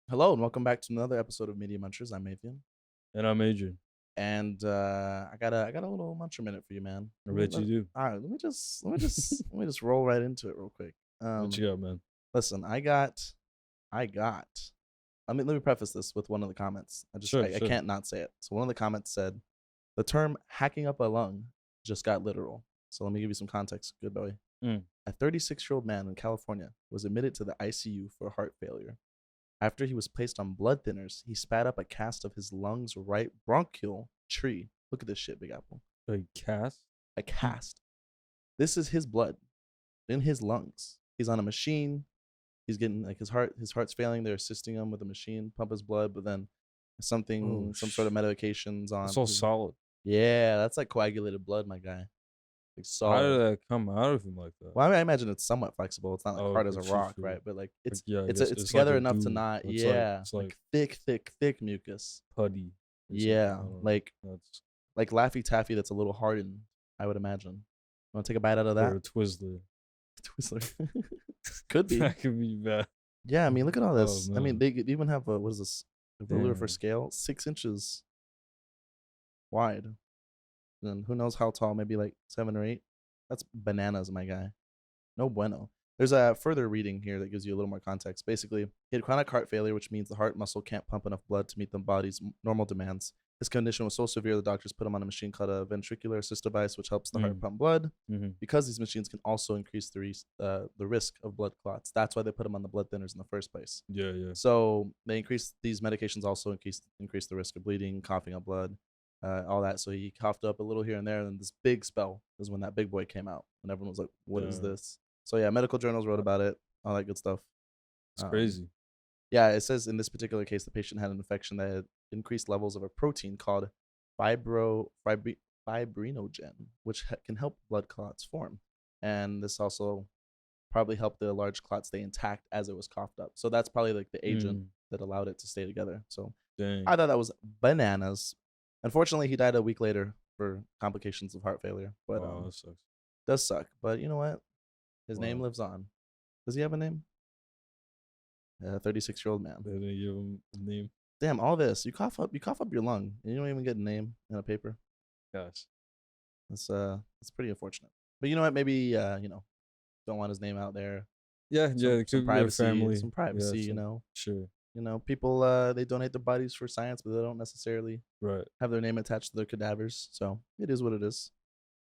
Hello and welcome back to another episode of Media Munchers. I'm Mathian, And I'm Adrian. and I got a little muncher minute for you, man. I bet you do. All right, let me just roll right into it real quick. What you got, man? Listen, I got. Let me preface this with one of the comments. I Sure. can't not say it. So one of the comments said, "The term hacking up a lung just got literal." So let me give you some context, good boy. Mm. A 36-year-old man in California was admitted to the ICU for heart failure. After he was placed on blood thinners, he spat up a cast of his lung's right bronchial tree. Look at this shit, Big Apple. A cast? A cast. This is his blood in his lungs. He's on a machine. He's getting like his heart's failing. They're assisting him with a machine, pump his blood, but then some sort of medications on. It's all solid. Yeah, that's like coagulated blood, my guy. Like How did solid. that come out of him like that? Well, I imagine it's somewhat flexible. It's not like hard as a true, rock, true. right? But like it's Yeah, I it's guess it's it's like together a enough to goo. not. It's Yeah, it's like thick mucus. putty. Or Yeah, something. I don't know. like That's Laffy Taffy that's a little hardened, I would imagine. Want to take a bite out of or that? a Twizzler. Twizzler. Could be. That could be bad. Yeah, I mean, look at all Oh this. I mean, man. they even have a, what is this? A ruler for Damn. scale, 6 inches wide. And who knows how tall, maybe like 7 or 8. That's bananas, my guy. No bueno. There's a further reading here that gives you a little more context. Basically, he had chronic heart failure, which means the heart muscle can't pump enough blood to meet the body's normal demands. His condition was so severe, the doctors put him on a machine called a ventricular assist device, which helps the heart pump blood. Mm-hmm. Because these machines can also increase the risk of blood clots. That's why they put him on the blood thinners in the first place. Yeah. So they increase these medications also increase the risk of bleeding, coughing up blood, all that. So he coughed up a little here and there, and then this big spell is when that big boy came out, and everyone was like, "What is Damn. this?" So yeah, medical journals wrote about it, all that good stuff. It's crazy. Yeah, it says in this particular case, the patient had an infection that had increased levels of a protein called fibrinogen, which can help blood clots form, and this also probably helped the large clot stay intact as it was coughed up. So that's probably like the agent that allowed it to stay together. So Dang. I thought that was bananas. Unfortunately, he died a week later for complications of heart failure. But Wow, that sucks. does suck. But you know what? His name Wow. lives on. Does he have a name? 36-year-old man. They didn't give him a name. Damn, all this. You cough up your lung, and you don't even get a name in a paper. Gosh. That's pretty unfortunate. But you know what? Maybe don't want his name out there. Yeah, Some it could be privacy, their family. some privacy. Yeah, Sure. People they donate their bodies for science, but they don't necessarily Right. have their name attached to their cadavers. So it is what it is.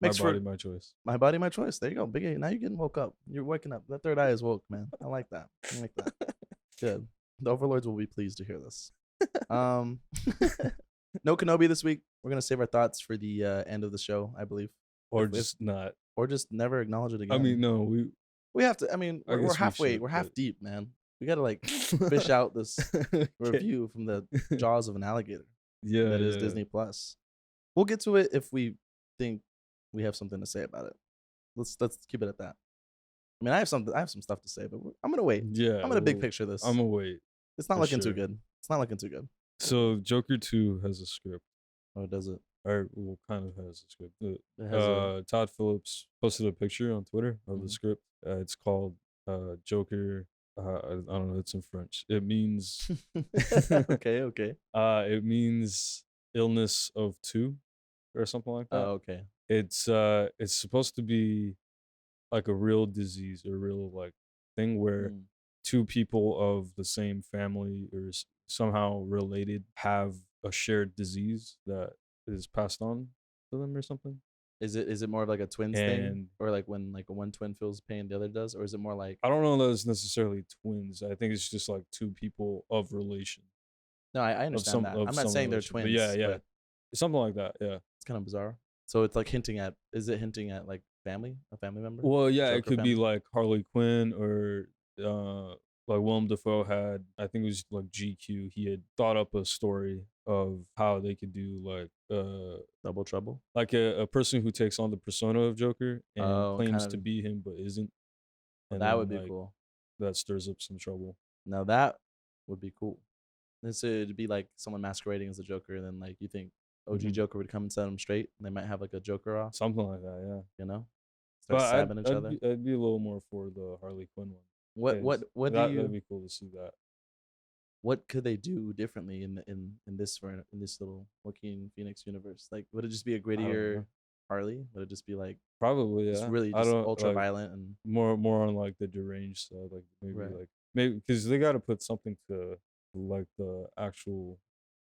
My body, my choice. My body, my choice. There you go, Big A. Now you're getting woke up. You're waking up. That third eye is woke, man. I like that. Good. The overlords will be pleased to hear this. No Kenobi this week. We're gonna save our thoughts for the end of the show, I believe, Or not. or just never acknowledge it again. I mean, no, we have to. I mean, I we're guess we halfway. should, We're half but- deep, man. We gotta like fish out this Okay. review from the jaws of an alligator. Yeah, That is yeah. Disney Plus. We'll get to it if we think we have something to say about it. Let's keep it at that. I mean, I have some stuff to say, but I'm gonna wait. Yeah, I'm gonna big picture this. I'm gonna wait. It's not for looking too sure. good. It's not looking too good. So Joker 2 has a script, Oh, does it? or well, kind of has a script. It has Todd Phillips posted a picture on Twitter of the Mhm. script. It's called Joker. I don't know. It's in French. It means okay. it means illness of two, or something like that. Oh, okay. It's supposed to be like a real disease or real like thing where Mm. two people of the same family or somehow related have a shared disease that is passed on to them or something. Is it more of like a twins thing, And or like when like one twin feels pain, the other does, or is it more like? I don't know that it's necessarily twins. I think it's just like two people of relation. No, I understand that. I'm not saying they're twins. But yeah. But Something like that, yeah. it's kind of bizarre. So it's like hinting at. Is it hinting at like a family member? Well, yeah, it Joker could be family? like Harley Quinn or like Willem Dafoe had, I think it was like GQ. He had thought up a story of how they could do Double trouble. like a person who takes on the persona of Joker and Oh, claims kind to of. be him but isn't. Well, And that then would be like cool. that stirs up some trouble. Now that would be cool. This would be like someone masquerading as a Joker, and then like you think OG Mhm. Joker would come and set them straight, and they might have like a Joker off, Something like that, yeah. you know, start But stabbing each other. I'd be a little more for the Harley Quinn one. What do That'd you be cool to see that. what could they do differently in this little Joaquin Phoenix universe? Like, would it just be a I don't grittier know. Harley? Would it just be like Probably, just yeah. really I just don't ultra like violent and more on like the deranged side, right? maybe because they got to put something to like the actual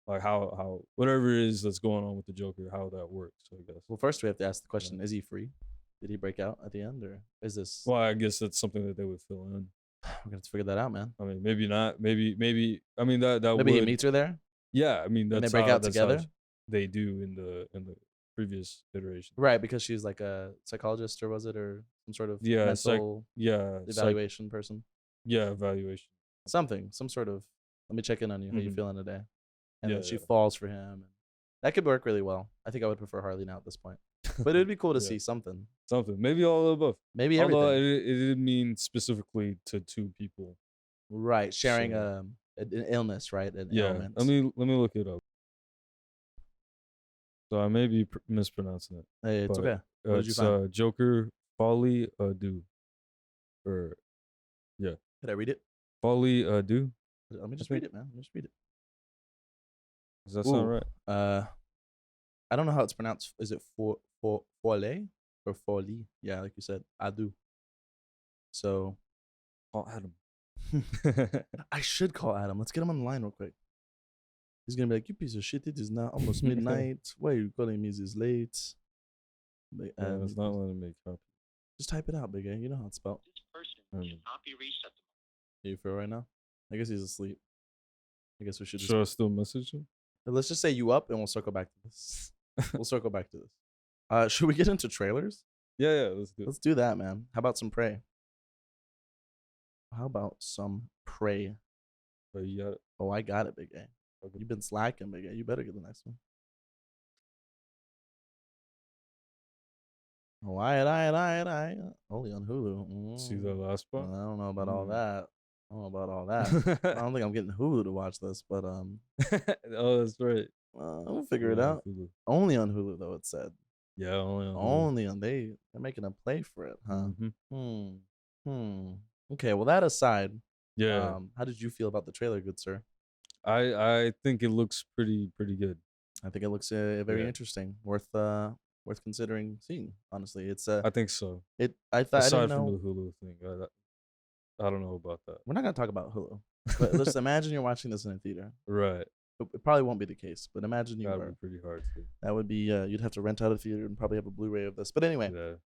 like how whatever it is that's going on with the Joker, how that works. I guess. Well, first we have to ask the Yeah. question: is he free? Did he break out at the end, or is this? Well, I guess that's something that they would fill in. We're gonna have to figure that out, man. I mean, maybe not. Maybe. I mean, that Maybe he would. meets her there Yeah, I mean, and they break out that's how together. they do in the previous iteration. Right, because she's like a psychologist, or was it, or some sort of Yeah, mental yeah, evaluation person? yeah, evaluation. Something, some sort of. Let me check in on you. How you Mhm. feeling today? And Yeah, then she yeah, falls for him. And that could work really well. I think I would prefer Harley now at this point, but it'd be cool to yeah. see something. Something. Maybe all of the above. Maybe Although everything. it didn't mean specifically to two people. Right, sharing So an illness, right? An yeah, ailment. let me look it up. So I may be mispronouncing it, Hey, it's but okay. What did you it's find? Joker Folly Ado, or yeah, Did I read it? Folly Ado. Let me I just read think. it, man. Let me just read it. Does that sound Ooh, right? I don't know how it's pronounced. Is it folie or folie? Yeah, like you said, I do. So Oh, Adam. I should call Adam. Let's get him on the line real quick. He's gonna be like, "You piece of shit! It is now almost midnight. Why are you calling me this late?" But, Yeah, it's not letting me copy. just type it out, big guy. You know how it's spelled. This person Mm. cannot be reached at the Are you feel right now? I guess he's asleep. I guess we should just. Should I still message him? Let's just say you up, and we'll circle back to this. We'll circle back to this. Should we get into trailers? Yeah, let's do it. Let's do that, man. How about some Prey? How about some Prey? But you got it. Oh, I got it, big guy. Okay. You've been slacking, big guy. You better get the next one. All right. Only on Hulu. See that last I part? don't know about all Mm. that. I don't know about all that. I don't think I'm getting Hulu to watch this, but Oh, that's right. we'll figure it Yeah, out. Hulu. Only on Hulu, though. It said Yeah, only on Hulu. only on they're making a play for it, huh? Mhm. Okay, well that aside, Yeah, how did you feel about the trailer, good sir? I think it looks pretty good. I think it looks very Yeah. interesting, worth considering seeing. Honestly, it's I think so. I thought I Aside didn't from know. the Hulu thing, I don't know about that. We're not gonna talk about Hulu, but let's imagine you're watching this in a theater. Right, It probably won't be the case, but imagine you that'd were. be pretty hard to. That would be you'd have to rent out a theater and probably have a Blu-ray of this. But anyway, Yeah.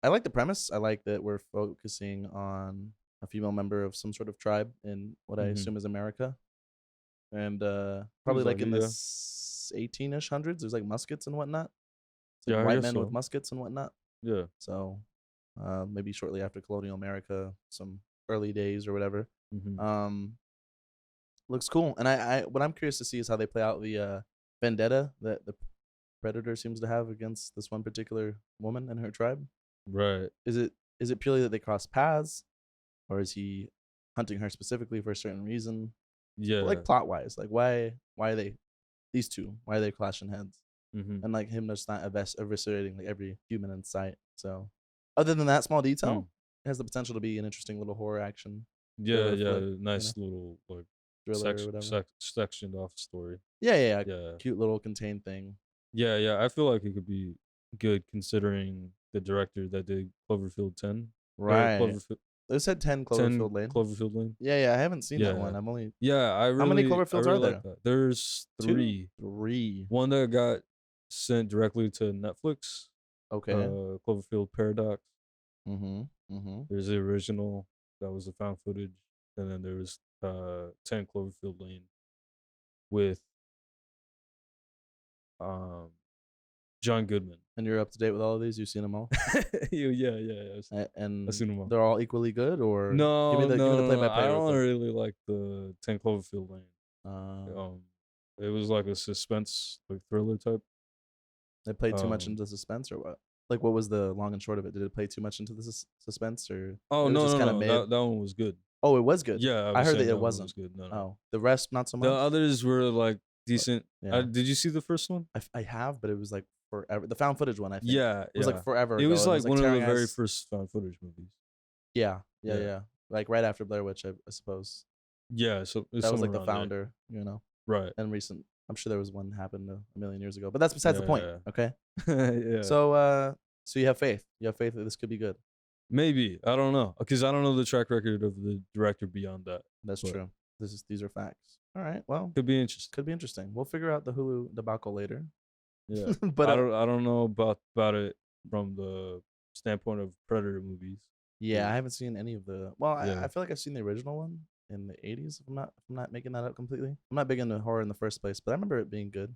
I like the premise. I like that we're focusing on a female member of some sort of tribe in what I Mhm. assume is America, and probably Seems like like in it, the yeah. 18ish hundreds. There's like muskets and whatnot. It's like Yeah, I white guess men with so. muskets and whatnot. Yeah. So maybe shortly after colonial America, some early days or whatever. Mhm. Looks cool. And I what I'm curious to see is how they play out the vendetta that the predator seems to have against this one particular woman and her tribe. Right. Is it purely that they cross paths, or is he hunting her specifically for a certain reason? Yeah. Like plot wise, like why are they these two? Why are they clashing heads? Mhm. And like him just not eviscerating like every human in sight. So other than that small detail, it has the potential to be an interesting little horror action Yeah, thriller flick, nice little like thriller or whatever. sectioned off story. Yeah. Yeah. Cute little contained thing. Yeah. I feel like it could be good considering the director that did Cloverfield 10. Right. Cloverfield They said 10 Cloverfield Lane. Cloverfield Lane. Yeah, I haven't seen that Yeah. one. I've only Yeah, I How many really Cloverfields are like there? that. There's 3. 3. One that got sent directly to Netflix. Okay. Cloverfield Paradox. Mm-hmm. There's the original that was the found footage, and then there was 10 Cloverfield Lane with John Goodman. And you're up to date with all of these? You've seen them all? yeah. And I've seen them all. they're all equally good, or No, give me the play by I play. don't really like the 10 Cloverfield Lane. Uh, It was like a suspense, like thriller type. they played too much um, into suspense, or what? Like, what was the long and short of it? Did it play too much into the suspense, or Oh it was no, just no, kind of no, mid? that one was good. Oh, it was good. Yeah, I was heard that saying it one wasn't. was good. No. Oh, the rest not so much. The others were like decent. Yeah. Did you see the first one? I have, but it was like forever. The found footage one, I think. Yeah, It was like forever It ago. was and like one of the tearing very eyes. first found footage movies. Yeah. Yeah. Like right after Blair Witch, I suppose. Yeah, so it's That was somewhere like the around there. founder, you know. Right. And recent, I'm sure there was one that happened a million years ago, but that's besides the point. Yeah. Okay. Yeah. So you have faith. You have faith that this could be good. Maybe. I don't know. Because I don't know the track record of the director beyond that. That's But true. These are facts. All right. Well, could be interesting. could be interesting. We'll figure out the Hulu debacle later. Yeah. But I don't know about it from the standpoint of Predator movies. yeah, I haven't seen any of the. Well, Yeah. I feel like I've seen the original one in the 80s. If I'm not making that up completely. I'm not big into horror in the first place, but I remember it being good.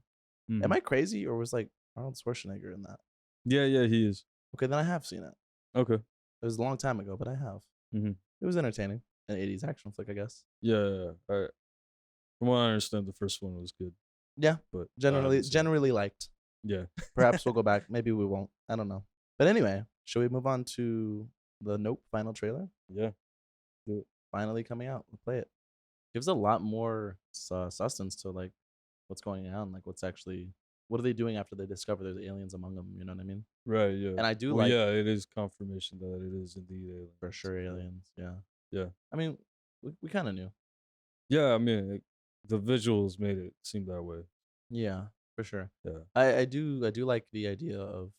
Mhm. Am I crazy, or was like Arnold Schwarzenegger in that? Yeah, he is. Okay, then I have seen it. Okay. It was a long time ago, but I have. Mhm. It was entertaining. An 80s action flick, I guess. Yeah. From what I understand, the first one was good. Yeah, But generally liked. Yeah. Perhaps we'll go back. Maybe we won't. I don't know. But anyway, should we move on to the Nope final trailer? Yeah. Do it. Finally coming out. We'll play it. Gives a lot more sustenance to like what's going on. Like what are they doing after they discover there's aliens among them? You know what I mean? Right, yeah. And I do Well, like yeah, it is confirmation that it is indeed aliens. for sure aliens. Yeah. Yeah. I mean, we kind of knew. Yeah, I mean, the visuals made it seem that way. Yeah, for sure. Yeah. I do like the idea of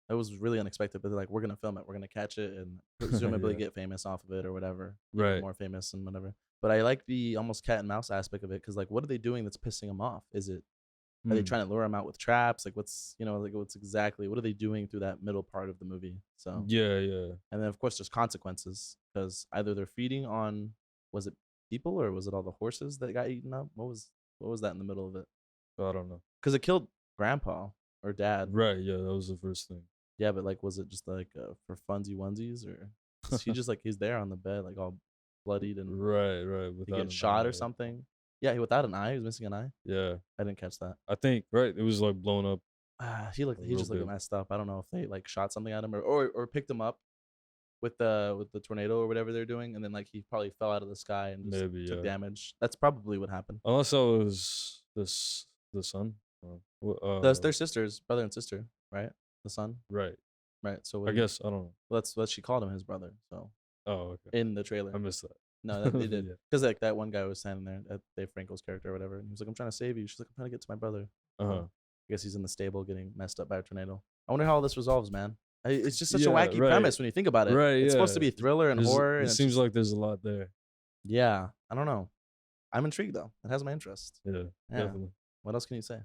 it was really unexpected, but they're like, we're gonna film it, we're gonna catch it, and presumably Yeah. get famous off of it or whatever, even Right. more famous and whatever. But I like the almost cat and mouse aspect of it because like, what are they doing that's pissing them off? Are they Mm. trying to lure him out with traps? Like, what's exactly what are they doing through that middle part of the movie? So Yeah. and then of course there's consequences because either they're feeding on was it people or was it all the horses that got eaten up? What was that in the middle of it? I don't know. Because it killed grandpa or dad. Right, yeah, that was the first thing. Yeah, but like, was it just like for funsies onesies, or is he just like he's there on the bed like all bloodied and Right. he Without getting an shot eye. or something? Yeah, he without an eye, he was missing an eye. Yeah. I didn't catch that. I think, right, it was like blown up. He A just little looked bit. messed up. I don't know if they like shot something at him or picked him up with the tornado or whatever they're doing, and then like he probably fell out of the sky and just Maybe, took yeah. damage. That's probably what happened. Unless that was the son. They're sisters, brother and sister, right? The son, Right. right? So I guess, I don't know. that's what she called him, his brother. So Oh, okay. in the trailer, I missed that. no, that they did Yeah. because like that one guy was standing there, Dave Franco's character or whatever, and he was like, "I'm trying to save you." She's like, "I'm trying to get to my brother." Uh-huh. I guess he's in the stable getting messed up by a tornado. I wonder how all this resolves, man. It's just such a Yeah, wacky right. premise when you think about it. Right, It's supposed to yeah. be thriller and horror. It And it's seems just- like there's a lot there. yeah, I don't know. I'm intrigued though. It has my interest. Yeah, Yeah. definitely. What else can you say?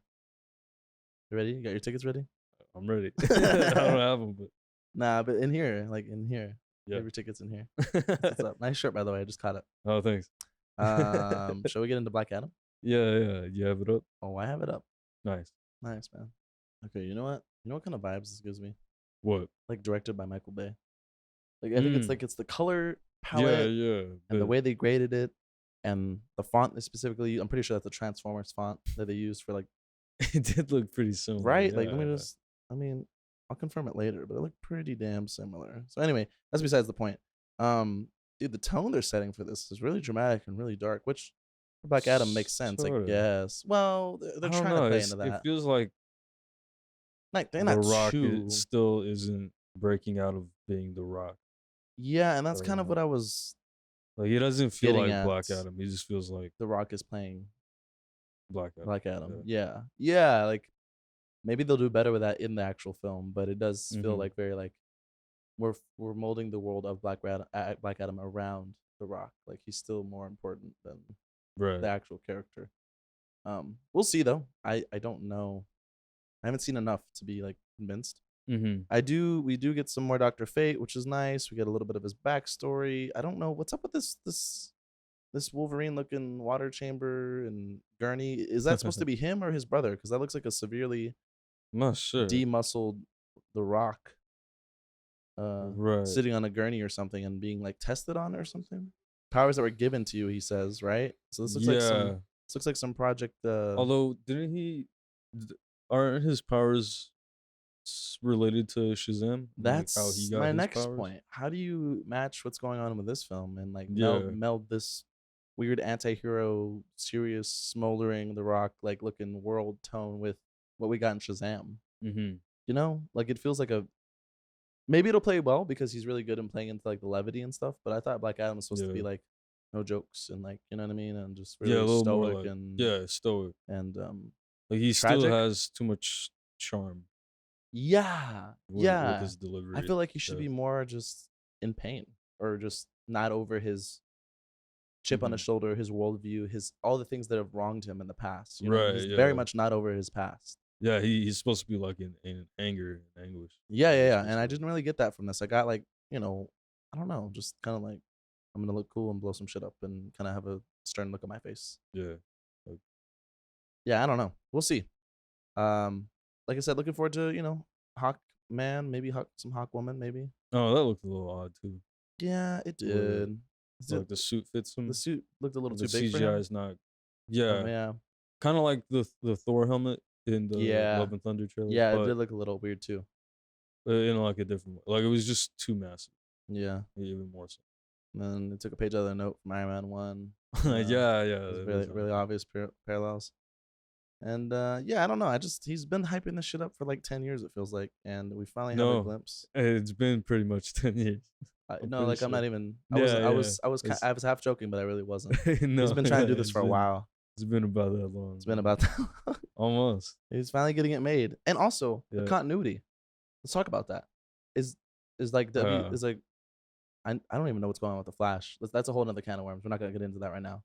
You ready? You got your tickets ready? I'm ready. I don't have them, but Nah, but in here, you yeah. have your tickets in here. What's up? Nice shirt, by the way. I just caught it. Oh, thanks. Shall we get into Black Adam? Yeah. You have it up? Oh, I have it up. Nice. Nice, man. Okay, you know what? You know what kind of vibes this gives me? What? Like directed by Michael Bay. Like I think it's Mm. like it's the color Yeah, palette yeah. and the way they graded it and the font they specifically. I'm pretty sure that's the Transformers font that they used for like it did look pretty similar. right. Like let me yeah. just. I mean, I'll confirm it later, but it looked pretty damn similar. So anyway, that's besides the point. Dude, the tone they're setting for this is really dramatic and really dark, which for Black Adam makes sense, I Sorta. guess. Well, I they're don't trying know. to play It into that. feels like Like they're The not Rock too. still isn't breaking out of being The Rock. Yeah, and that's I kind don't of know. what I was. Like he doesn't feel Getting like Black at- Adam. He just feels like The Rock is playing Black Adam. Black Adam. Yeah. Like maybe they'll do better with that in the actual film, but it does feel Mhm. like very like we're molding the world of Black Adam around The Rock. Like he's still more important than Right. the actual character. We'll see though. I don't know. I haven't seen enough to be like convinced. Mm-hmm. We do get some more Dr. Fate, which is nice. We get a little bit of his backstory. I don't know what's up with this Wolverine looking water chamber and gurney. Is that supposed to be him or his brother? Because that looks like a severely I'm not sure. demuscled The Rock Right. sitting on a gurney or something and being like tested on or something. Powers that were given to you, he says, right? So this looks like some project. Although didn't aren't his powers related to Shazam? Like, That's how he got my his next powers? point. How do you match what's going on with this film and like Yeah. meld this weird anti-hero, serious, smoldering The Rock like looking world tone with what we got in Shazam? Mm-hmm. You know, like it feels like maybe it'll play well because he's really good in playing into like the levity and stuff. But I thought Black Adam was supposed to be Yeah. like no jokes and like you know what I mean, and just Yeah, a really little more stoic like and stoic. and Like he still tragic. has too much charm Yeah, with yeah. his I delivery. feel like he should Yeah. be more just in pain or just not over his chip on his Mhm. shoulder, his worldview, his all the things that have wronged him in the past. You know, Right. he's very Yeah. much not over his past. Yeah. He's supposed to be like in anger and anguish. Yeah, Is what yeah, he's yeah. supposed And to I be. didn't really get that from this. I got like, I don't know, just kind of like I'm gonna look cool and blow some shit up and kind of have a stern look on my face. Yeah. Like, Yeah, I don't know. We'll see. Like I said, looking forward to Hawk Man, maybe some Hawk Woman, maybe. oh, that looked a little odd too. Yeah, it Where did. Is it like the suit fits the him. suit looked a little The too big for CGI him? is not. Yeah. Yeah, Kind of like the Thor helmet in the yeah, Love and Thunder trailer, yeah. It but did look a little weird too. in like a different way. Like it was just too massive, Yeah. even more so. And then they took a page out of the note from Iron Man 1. Yeah, There's that really, is really obvious parallels. And yeah, I don't know. He's been hyping this shit up for like 10 years, it feels like. And we finally have a No, glimpse. it's been pretty much 10 years. I'm No, pretty like I'm sure. not even. Yeah, yeah. I was half joking, but I really wasn't. No, He's been trying to do this it's for a been while. it's been about that long. It's been man. about that. Almost. He's finally getting it made. And also the Yeah. continuity. Let's talk about that. Is like is like I don't even know what's going on with the Flash. That's a whole nother can of worms. We're not gonna get into that right now.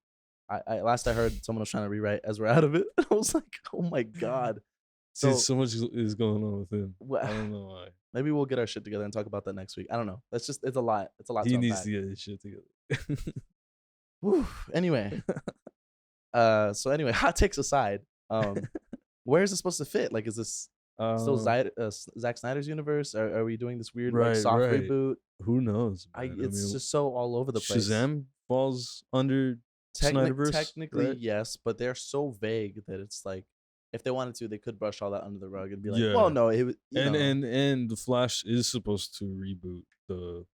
Last I heard someone was trying to rewrite Ezra out of it. I was like, oh my god. See, So so much is going on with him. wha- I don't know why. maybe we'll get our shit together and talk about that next week. I don't know. It's a lot. It's a lot He to needs unpack. to get his shit together. Whew. Anyway, so anyway, hot takes aside, where is it supposed to fit? Like, is this still Zack Snyder's universe? Are we doing this weird like Right, soft right. reboot? Who knows? Man? It's just so all over the place. Shazam falls under Snyderverse. Technically, right? yes, but they're so vague that it's like, if they wanted to, they could brush all that under the rug and be like, Yeah. well, no, it was, you know, And the Flash is supposed to reboot the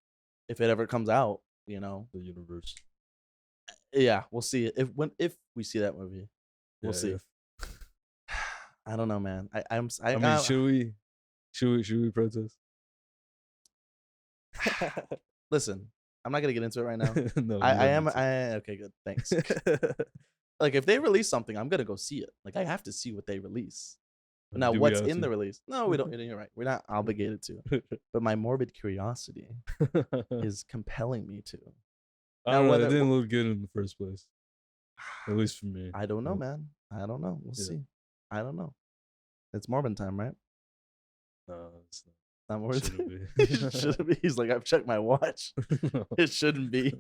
if it ever comes out, you know, the universe. yeah, we'll see if we see that movie, we'll Yeah, see. if- I don't know, man. I mean, should we protest? Listen, I'm not gonna get into it right now. No, I you am. don't Okay, good. Thanks. Like, if they release something, I'm gonna go see it. Like, I have to see what they release. need Now, to. Do we what's have in the to? release? No, we don't. You're right. We're not obligated to. But my morbid curiosity is compelling me to. I Now, don't know. whether- It didn't look good in the first place. At least for me. I don't know, Yeah. man. I don't know. We'll Yeah. see. I don't know. It's Morbin time, right? No, it's Not not. Morbin Shouldn't time. be. It shouldn't be. He's like, I've checked my watch. No. It shouldn't be.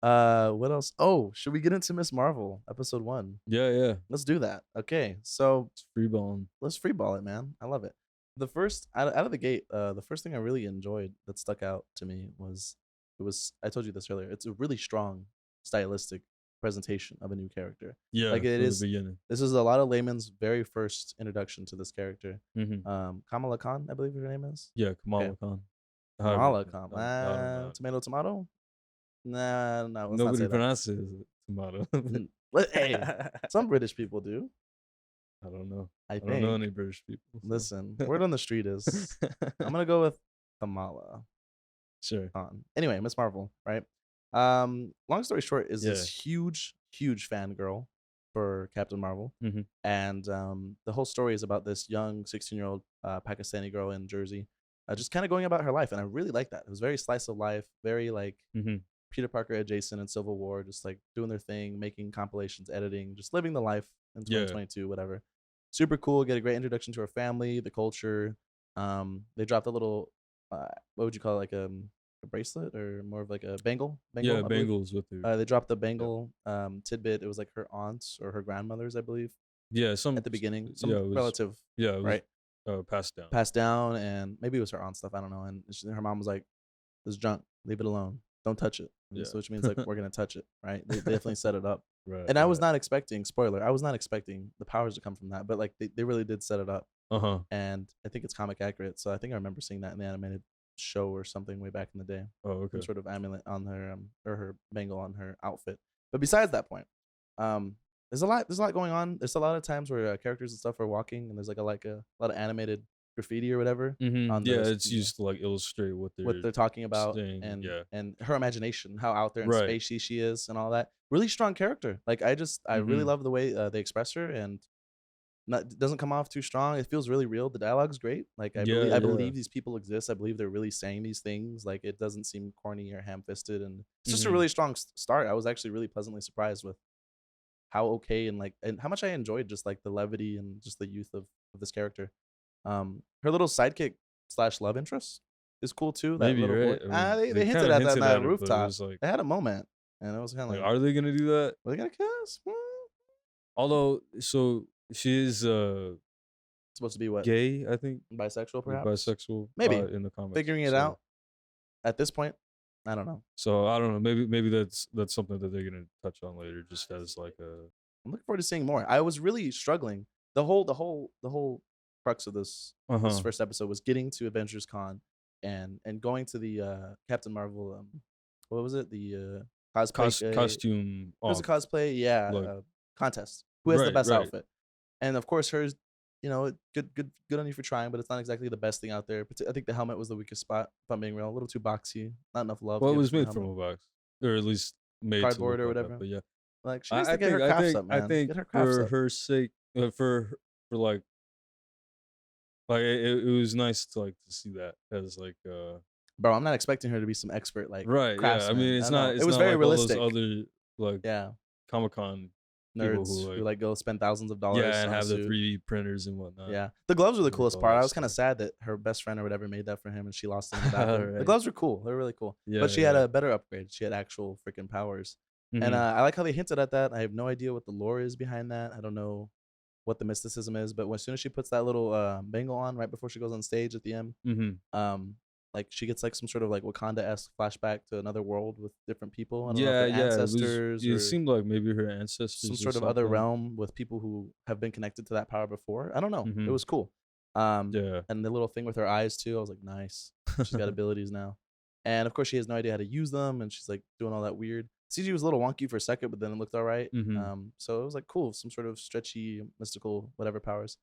What else? Oh, should we get into Miss Marvel episode 1? Yeah. Let's do that. Okay, so It's free balling. let's freeball it, man. I love it. The first out of the gate, the first thing I really enjoyed that stuck out to me was I told you this earlier. It's a really strong stylistic presentation of a new character. Yeah, Like, it from is- the beginning. This is a lot of layman's very first introduction to this character. Mm-hmm. Kamala Khan, I believe her name is. Yeah, Kamala Khan. Kamala However, Khan. I don't know. Tomato. Nah, no. Let's not Nobody say that. pronounces it tomato. Hey, some British people do. I don't know. I I think. don't know any British people. so. Listen, word on the street is I'm gonna go with Kamala Sure. Khan. Anyway, Miss Marvel, right? Long story short, is this huge fangirl for Captain Marvel, Mhm. and the whole story is about this young 16-year-old Pakistani girl in Jersey, just kind of going about her life, and I really like that. It was very slice of life, very like Mhm. Peter Parker adjacent and Civil War, just like doing their thing, making compilations, editing, just living the life in Yeah. 2022, whatever. Super cool. Get a great introduction to her family, the culture. They dropped a little, what would you call it, like a bracelet or more of like a bangle? Yeah, I believe? Bengals with her. They dropped the bangle tidbit. It was like her aunt's or her grandmother's, I believe, Yeah, some at the beginning. Some yeah, it was, relative, Yeah, it was, right? passed down. Passed down, and maybe it was her aunt stuff. I don't know. And her mom was like, "This is junk. Leave it alone. Don't touch it." Yeah. So which means like we're gonna touch it, right? They definitely set it up. Right. And I was not expecting, spoiler, I was not expecting the powers to come from that, but like they really did set it up. Uh-huh. And I think it's comic accurate. So I think I remember seeing that in the animated show or something way back in the day. Oh, okay. Some sort of amulet on her or her bangle on her outfit. But besides that point, there's a lot going on. There's a lot of times where characters and stuff are walking, and there's like a lot of animated graffiti or whatever on Yeah, the it's used to like illustrate what what they're they're talking about saying. and Yeah. and her imagination, how out there and Right. spacey she is and all that. Really strong character. Like I really Mhm. love the way they express her and doesn't come off too strong. It feels really real. The dialogue's great. Like Yeah, I yeah. believe these people exist. I believe they're really saying these things. Like it doesn't seem corny or ham-fisted and it's just a Mhm. really strong start. I was actually really pleasantly surprised with how okay and how much I enjoyed just like the levity and just the youth of this character. Her little sidekick slash love interest is cool too. That Maybe, little boy. right? I mean, They they kind hinted of at that on hinted that at it, but it rooftop. was like, They had a moment, and it was kind of like, are they gonna do that? were they gonna kiss? Although, so she is Supposed to be what? gay, I think, Bisexual, or perhaps? bisexual, Maybe. in the comics. Figuring it out at this point. I don't know. So I don't know. Maybe that's something that they're gonna touch on later, just as like a. I'm looking forward to seeing more. I was really struggling. The whole crux of this first episode was getting to Avengers Con and going to the Captain Marvel what was it? The cosplay Costume. it was a cosplay, yeah, look. contest. Who has the Right, best right. outfit? And of course, hers. Good on you for trying, but it's not exactly the best thing out there. I think the helmet was the weakest spot. If I'm being real, a little too boxy. Not enough love. Well, it given was to the made from helmet. a box, or at least made Cardboard to or look like that, whatever. but yeah, Like she needs to get her crafts up, man. I think Get her crafts for up. her sake, for like it was nice to see that as like Bro, I'm not expecting her to be some expert like right. Yeah, I craftsman. mean I it's don't know. not. It's It was not very like realistic. all those other like Yeah, Comic-Con people nerds who who go spend thousands of dollars. yeah, and on a have the suit. 3D printers and whatnot. Yeah, the gloves were the Make coolest all part. that I was kind of stuff. sad that her best friend or whatever made that for him, and she lost them in the bathroom. The Right. gloves were cool. They were really cool. Yeah, But she had yeah. a better upgrade. She had actual freaking powers. And Mhm. I like how they hinted at that. I have no idea what the lore is behind that. I don't know what the mysticism is. But as soon as she puts that little bangle on right before she goes on stage at the end, like she gets like some sort of like Wakanda-esque flashback to another world with different people. I don't know if they're ancestors It or seemed like maybe her ancestors, some or sort of other something. realm with people who have been connected to that power before. I don't know. It Mhm. was cool. Yeah. And the little thing with her eyes too, I was like, nice. She's got abilities now. And of course, she has no idea how to use them, and she's like doing all that weird. CG was a little wonky for a second, but then it looked all right. So it was like cool, some sort of stretchy, mystical, whatever powers.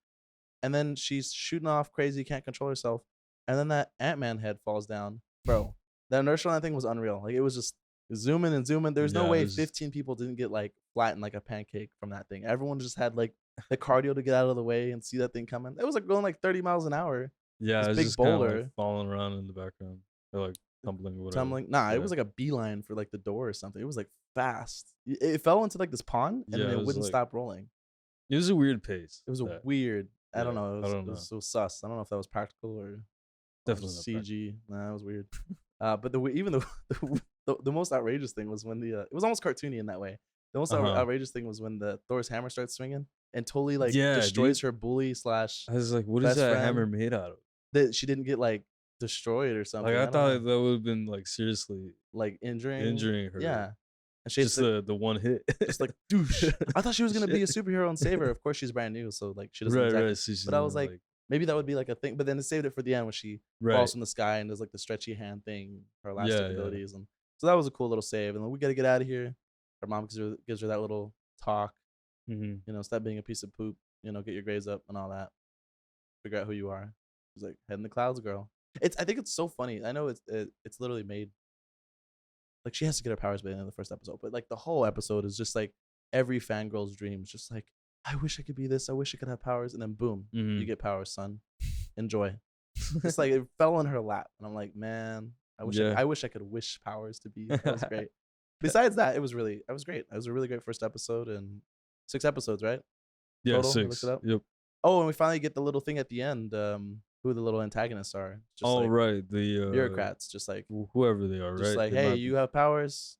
And then she's shooting off crazy, can't control herself. And then that Ant-Man head falls down, bro. The inertia on that thing was unreal. Like it was just zooming and zooming. There's no Yeah, it way was- 15 people didn't get like flattened like a pancake from that thing. Everyone just had like the cardio to get out of the way and see that thing coming. It was like going like 30 miles an hour. Yeah, This it's big just kind of boulder. like falling around in the background, or like tumbling or whatever. Tumbling. Nah, Yeah. it was like a beeline for like the door or something. It was like fast. It fell into like this pond and Yeah, then it it was wouldn't like- stop rolling. It was a weird pace. It was that- weird. I don't yeah, know. I don't It was sus. I don't know if that was practical or Definitely not CG. Nah, it was weird. But the most outrageous thing was when it was almost cartoony in that way. The most outrageous thing was when the Thor's hammer starts swinging and totally like Yeah, destroys dude. her bully slash I was like, what is best that friend. hammer made out of? that she didn't get like destroyed or something. Like I don't thought know. that would have been like seriously Like injuring her. Yeah, and she Just the one hit. just like douche. I thought she was gonna be a superhero and save her. Of course, she's brand new, so like she doesn't exactly. right. So she's But I was not, like, maybe that would be like a thing. But then it saved it for the end when she right. falls from the sky and does like the stretchy hand thing, her elastic Yeah. abilities, and so that was a cool little save. And then we gotta get out of here. Her mom gives her that little talk. Mhm. You know, stop being a piece of poop. You know, get your grades up and all that. Figure out who you are. She's like, head in the clouds, girl. I think it's so funny. I know it's literally made. Like she has to get her powers by the end of the first episode, but like the whole episode is just like every fangirl's dream. It's just like, I wish I could be this. I wish I could have powers, and then boom, Mhm. you get powers, son. Enjoy. It's like it fell in her lap, and I'm like, man, I wish I could wish powers to be. That was great. Besides that, I was great. It was a really great first episode, and 6 episodes, right? Yeah, total? You 6. looked it up? Yep. Oh, and we finally get the little thing at the end. Who the little antagonists are? Just Oh like right, the bureaucrats. Just like whoever they are, just right? like, They hey, might you have powers.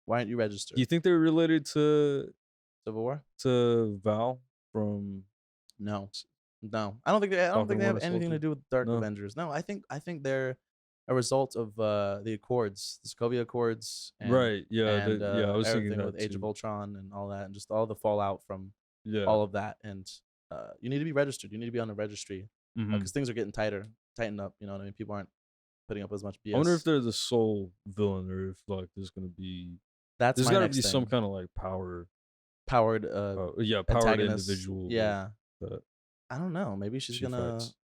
Why aren't you registered? Do you think they're related to Civil War? Val from? No. I don't think they have Winter anything to Soldier? do with Dark No. Avengers. No, I think they're a result of the Accords, the Sokovia Accords, and, Right. Yeah. and I was thinking everything that with Age of too. Ultron and all that, and just all the fallout from Yeah. all of that. And you need to be registered. You need to be on the registry Mhm. because things are getting tightened up. You know what I mean? People aren't putting up as much BS. I wonder if they're the sole villain, or if like there's gonna be That's there's my gotta next be thing. some kind of like powered powered powered antagonist. individual. Yeah, That I don't know. Maybe she's she gonna. fights.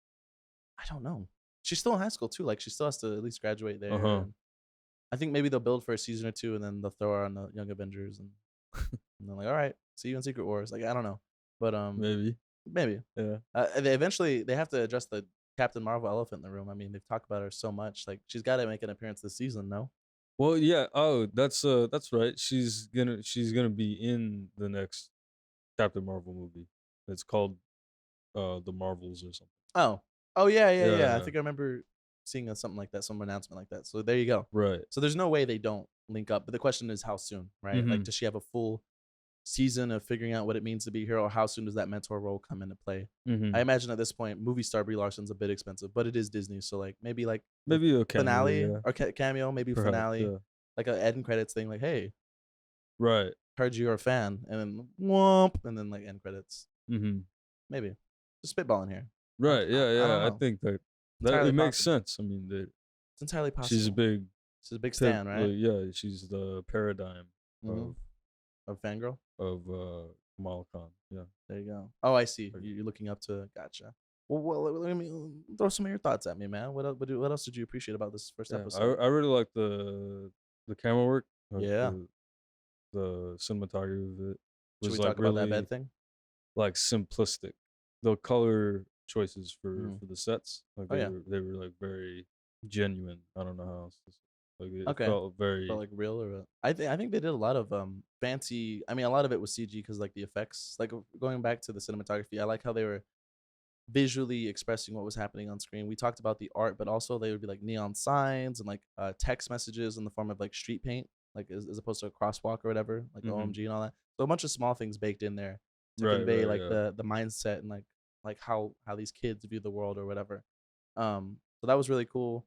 I don't know. She's still in high school too. Like she still has to at least graduate there. Uh-huh. And I think maybe they'll build for a season or two, and then they'll throw her on the Young Avengers, and they're like, all right, see you in Secret Wars. Like I don't know, but Maybe. maybe. Yeah. They have to address the Captain Marvel elephant in the room. I mean, they've talked about her so much. Like she's got to make an appearance this season. No. Well, yeah. Oh, that's right. She's gonna be in the next Captain Marvel movie. It's called The Marvels or something. Oh yeah. I Yeah. think I remember seeing something like that, some announcement like that. So there you go. Right. So there's no way they don't link up. But the question is how soon, right? Like, Mhm. does she have a full season of figuring out what it means to be a hero, or how soon does that mentor role come into play? Mhm. I imagine at this point, movie star Brie Larson's a bit expensive, but it is Disney, so like maybe like the Maybe a cameo, finale yeah. or cameo, maybe Perhaps, finale, yeah. like a end credits thing, like hey, Right. heard you're a fan, and then whomp, and then like end credits, Mhm. maybe. Just spitballing here. Right. I Yeah. don't Yeah. I know. think that Entirely it makes possible. sense. I mean, that It's entirely possible. she's a big She's a big stan, right? yeah, she's the paradigm Mhm. Of fangirl. of Kamala Khan. Yeah. There you go. Oh, I see. Like- You're looking up to. Gotcha. Well, let me throw some of your thoughts at me, man. What else did you appreciate about this first Yeah, episode? I really like the camera work. Like Yeah. the cinematography of it Should we was like talk about that really bed thing? like simplistic. The color choices Mhm. for the sets, like Oh, yeah. they were like very genuine. I don't know how else to say. Like it Okay. felt But very like real or what? I think they did a lot of fancy. I mean, a lot of it was CG because like the effects. Like going back to the cinematography, I like how they were visually expressing what was happening on screen. We talked about the art, but also they would be like neon signs and like text messages in the form of like street paint, like as opposed to a crosswalk or whatever, like Mhm. OMG and all that. So a bunch of small things baked in there to right, convey right, like yeah. the mindset and like how these kids view the world or whatever. So that was really cool.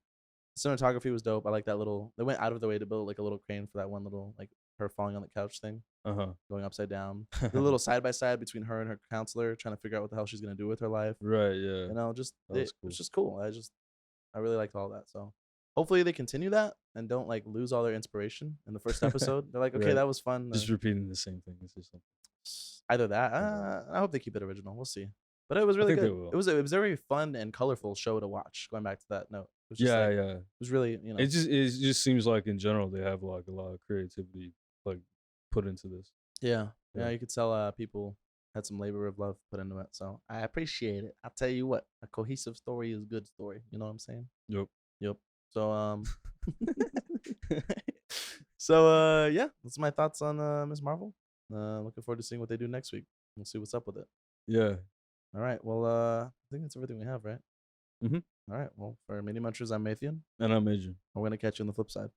Cinematography was dope. I like that little. They went out of their way to build like a little crane for that one little like her falling on the couch thing, Uh-huh. going upside down. The little side by side between her and her counselor, trying to figure out what the hell she's gonna do with her life. Right, yeah. You know, just That was it's cool. just cool. I really liked all that. So hopefully they continue that and don't like lose all their inspiration in the first episode. They're like, okay, Right. that was fun. Just repeating the same things or something. Either that. Yeah. I hope they keep it original. We'll see. But it was I really think they good. will. It was a very fun and colorful show to watch. Going back to that note, it was just Yeah, like yeah. it was really It just seems like in general they have like a lot of creativity like put into this. yeah. Yeah. You could tell people had some labor of love put into it. So I appreciate it. I'll tell you what, a cohesive story is a good story. You know what I'm saying? Yep. Yep. So so yeah, that's my thoughts on Miss Marvel. Looking forward to seeing what they do next week. We'll see what's up with it. Yeah. All right. Well, I think that's everything we have, right? Mhm. All right. Well, for Mini Munchers, I'm Mathian. And I'm Adrian. We're gonna catch you on the flip side.